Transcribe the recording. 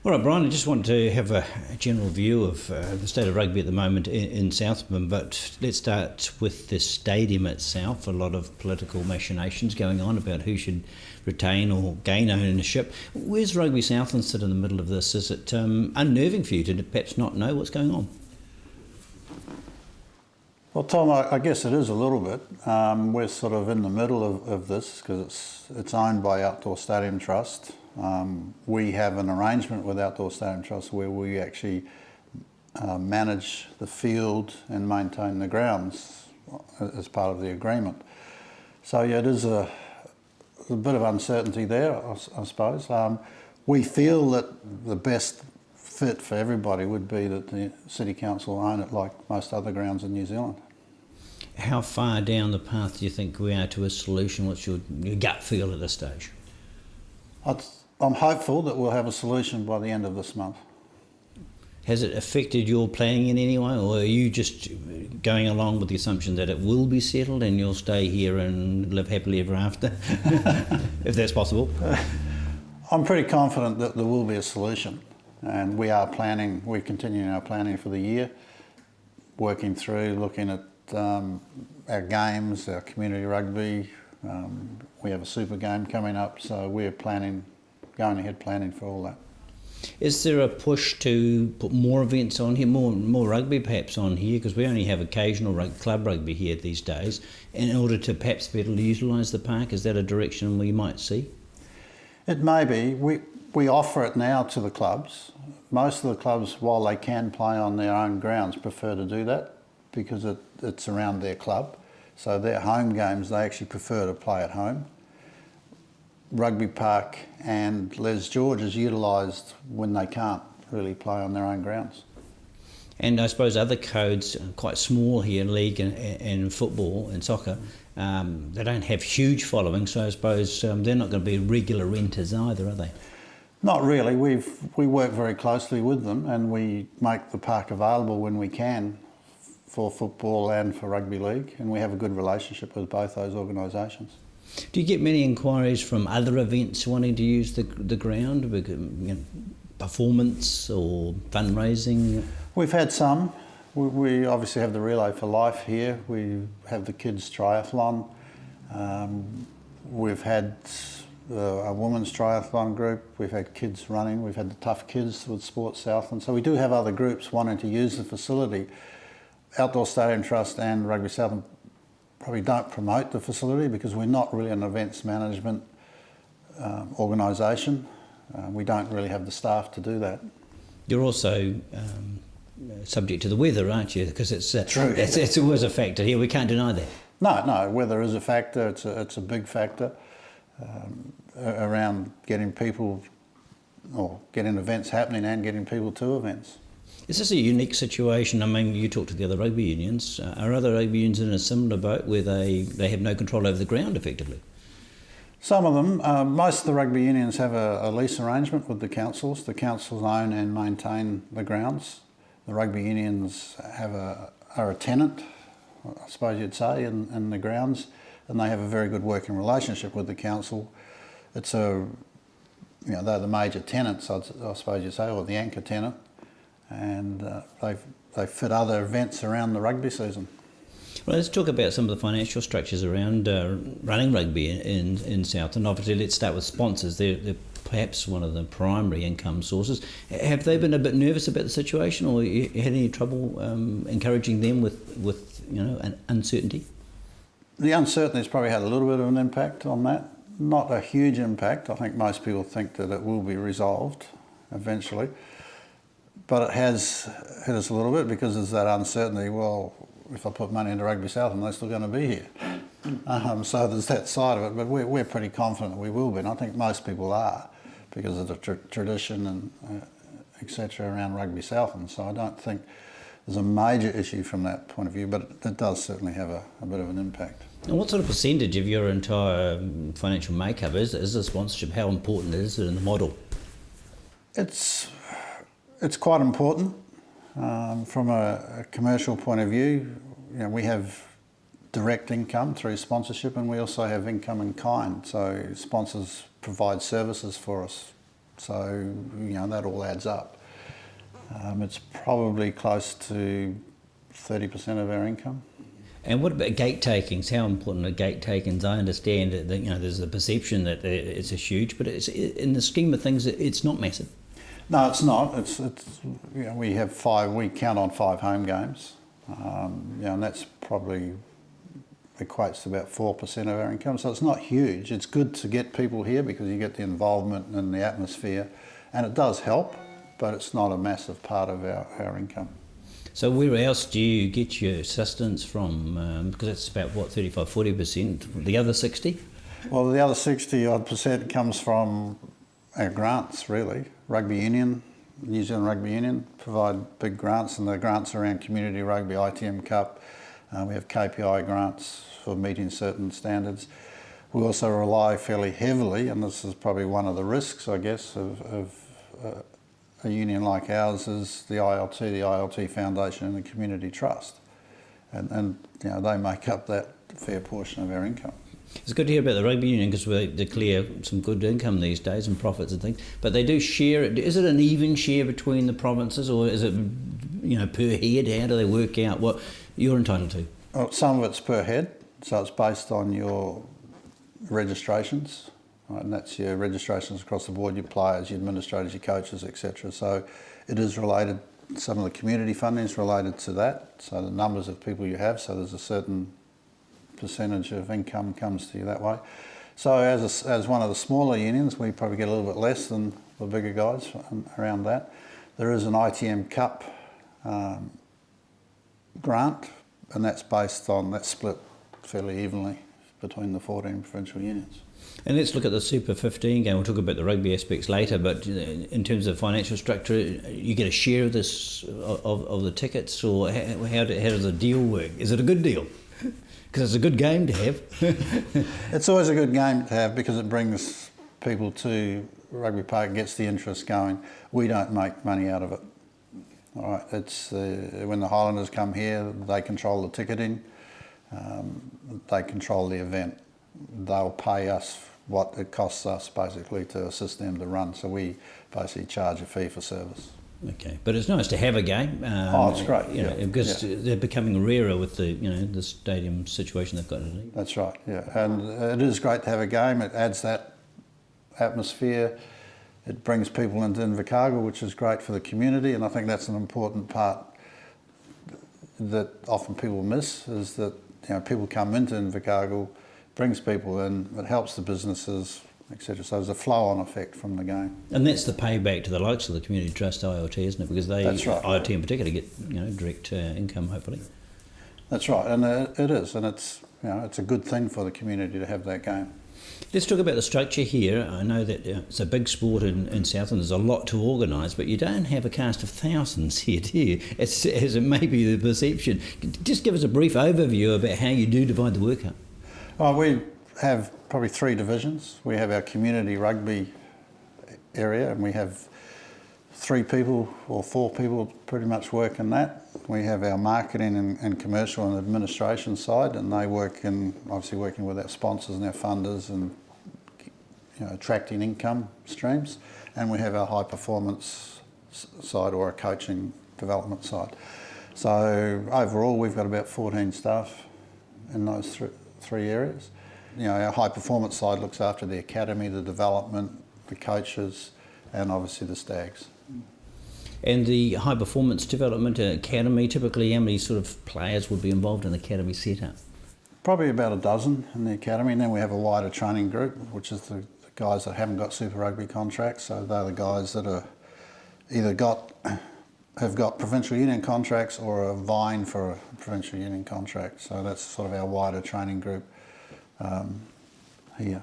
All right, Brian, I just want to have a general view of the state of rugby at the moment in Southland, but let's start with the stadium itself. A lot of political machinations going on about who should retain or gain ownership. Where's Rugby Southland sit in the middle of this? Is it unnerving for you to perhaps not know what's going on? Well, Tom, I guess it is a little bit. We're sort of in the middle of this because it's owned by Outdoor Stadium Trust. We have an arrangement with Outdoor Stadium Trust where we actually manage the field and maintain the grounds as part of the agreement. So yeah, it is a bit of uncertainty there, I suppose. We feel that the best fit for everybody would be that the City Council own it like most other grounds in New Zealand. How far down the path do you think we are to a solution? What's your gut feel at this stage? I'm hopeful that we'll have a solution by the end of this month. Has it affected your planning in any way, or are you just going along with the assumption that it will be settled and you'll stay here and live happily ever after, if that's possible? I'm pretty confident that there will be a solution, and we're continuing our planning for the year, working through, looking at our games, our community rugby. We have a super game coming up, so we're going ahead planning for all that. Is there a push to put more events on here, more rugby perhaps on here, because we only have occasional club rugby here these days, in order to perhaps better utilise the park? Is that a direction we might see? It may be. We offer it now to the clubs. Most of the clubs, while they can play on their own grounds, prefer to do that because it's around their club. So their home games, they actually prefer to play at home. Rugby Park and Les George is utilised when they can't really play on their own grounds. And I suppose other codes are quite small here, league and football and soccer. They don't have huge followings, so I suppose they're not going to be regular renters either, are they? Not really. We work very closely with them, and we make the park available when we can for football and for rugby league, and we have a good relationship with both those organisations. Do you get many inquiries from other events wanting to use the ground, performance or fundraising? We've had some. We obviously have the Relay for Life here. We have the kids' triathlon. We've had a women's triathlon group. We've had kids running. We've had the Tough Kids with Sports Southland. So we do have other groups wanting to use the facility. Outdoor Stadium Trust and Rugby Southland probably don't promote the facility because we're not really an events management organisation. We don't really have the staff to do that. You're also subject to the weather, aren't you? Because it's true. It's always a factor here. We can't deny that. No, weather is a factor. It's a big factor around getting people or getting events happening and getting people to events. Is this a unique situation? I mean, you talk to the other rugby unions. Are other rugby unions in a similar boat where they have no control over the ground, effectively? Some of them. Most of the rugby unions have a lease arrangement with the councils. The councils own and maintain the grounds. The rugby unions are a tenant, I suppose you'd say, in the grounds, and they have a very good working relationship with the council. They're the major tenants, I suppose you'd say, or the anchor tenant. And they fit other events around the rugby season. Well, let's talk about some of the financial structures around running rugby in Southland. Obviously, let's start with sponsors. They're perhaps one of the primary income sources. Have they been a bit nervous about the situation, or you had any trouble encouraging them with an uncertainty? The uncertainty's probably had a little bit of an impact on that. Not a huge impact. I think most people think that it will be resolved eventually. But it has hit us a little bit because there's that uncertainty. Well, if I put money into Rugby Southland, they're still going to be here. So there's that side of it. But we're pretty confident we will be, and I think most people are because of the tradition and etc. around Rugby Southland. So I don't think there's a major issue from that point of view, but it does certainly have a bit of an impact. And what sort of percentage of your entire financial makeup is the sponsorship? How important is it in the model? It's quite important from a commercial point of view. We have direct income through sponsorship, and we also have income in kind. So sponsors provide services for us So, that all adds up. It's probably close to 30% of our income. And what about gate takings? How important are gate takings? I understand that there's a perception that it's a huge, but it's, in the scheme of things, it's not massive. No, it's not. We count on 5 home games, and that's probably equates to about 4% of our income. So it's not huge. It's good to get people here because you get the involvement and the atmosphere, and it does help, but it's not a massive part of our income. So where else do you get your assistance from? Because it's about, 35-40%, the other 60? Well, the other 60% comes from our grants, really. Rugby Union, New Zealand Rugby Union provide big grants, and the grants around community rugby, ITM Cup. We have KPI grants for meeting certain standards. We also rely fairly heavily, and this is probably one of the risks, I guess, of a union like ours, is the ILT Foundation and the Community Trust. And they make up that fair portion of our income. It's good to hear about the rugby union because we declare some good income these days and profits and things. But they do share it. Is it an even share between the provinces, or is it, per head? How do they work out what you're entitled to? Well, some of it's per head, so it's based on your registrations, right? And that's your registrations across the board, your players, your administrators, your coaches, etc. So it is related. Some of the community funding is related to that. So the numbers of people you have. So there's a certain percentage of income comes to you that way. So as one of the smaller unions, we probably get a little bit less than the bigger guys around that. There is an ITM Cup grant, and that's split fairly evenly between the 14 provincial unions. And let's look at the Super 15 game. We'll talk about the rugby aspects later, but in terms of financial structure, you get a share of this of the tickets, or how does the deal work? Is it a good deal? Because it's a good game to have. It's always a good game to have because it brings people to Rugby Park, gets the interest going. We don't make money out of it. All right, it's when the Highlanders come here, they control the ticketing, they control the event. They'll pay us what it costs us basically to assist them to run. So we basically charge a fee for service. Okay, but it's nice to have a game. It's great. Because they're becoming rarer with the stadium situation they've got today. That's right. Yeah, and it is great to have a game. It adds that atmosphere. It brings people into Invercargill, which is great for the community, and I think that's an important part that often people miss, is that people come into Invercargill, brings people in, it helps the businesses, etc. So there's a flow-on effect from the game. And that's the payback to the likes of the Community Trust, IoT, isn't it? Because they, that's right. IoT in particular, get direct income, hopefully. That's right, and it is, and it's it's a good thing for the community to have that game. Let's talk about the structure here. I know that it's a big sport in Southland. There's a lot to organise, but you don't have a cast of thousands here, do you? As it may be the perception. Just give us a brief overview about how you do divide the work up. Well, we have probably 3 divisions. We have our community rugby area, and we have 3 people or 4 people pretty much work in that. We have our marketing and commercial and administration side, and they work obviously working with our sponsors and our funders and attracting income streams. And we have our high performance side, or a coaching development side. So overall, we've got about 14 staff in those 3 areas. Our high performance side looks after the academy, the development, the coaches, and obviously the stags. And the high performance development academy, typically how many sort of players would be involved in the academy setup? Probably about a dozen in the academy, and then we have a wider training group, which is the guys that haven't got Super Rugby contracts. So they're the guys that are either have got provincial union contracts or are vying for a provincial union contract. So that's sort of our wider training group here.